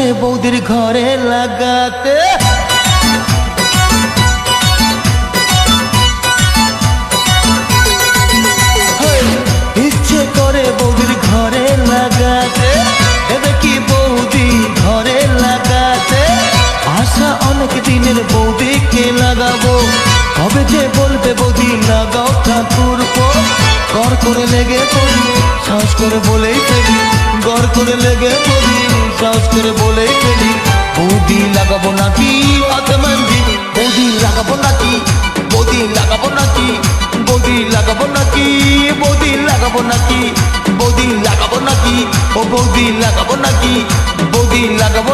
করে বৌদির ঘরে লাগাতে। ইচ্ছে করে বৌদির ঘরে লাগাতে, এবে কি বৌদি ঘরে লাগাতে। আশা অনেক দিনের বৌদিকে লাগাবো, কবে যে বলবে বৌদি লাগাও ঠাকুর পো। গর করে লেগে পড়ি, সাহস করে বলেই ফেলি, গর করে লেগে পড়ি, সাহস করে বলেই ফেলি। বৌদি লাগাবো নাকি আতমন্দি, বৌদি লাগাবো নাকি, বৌদি লাগাবো নাকি, বৌদি লাগাবো নাকি, বৌদি লাগাবো নাকি, বৌদি লাগাবো নাকি, ও বৌদি লাগাবো নাকি, বৌদি লাগাবো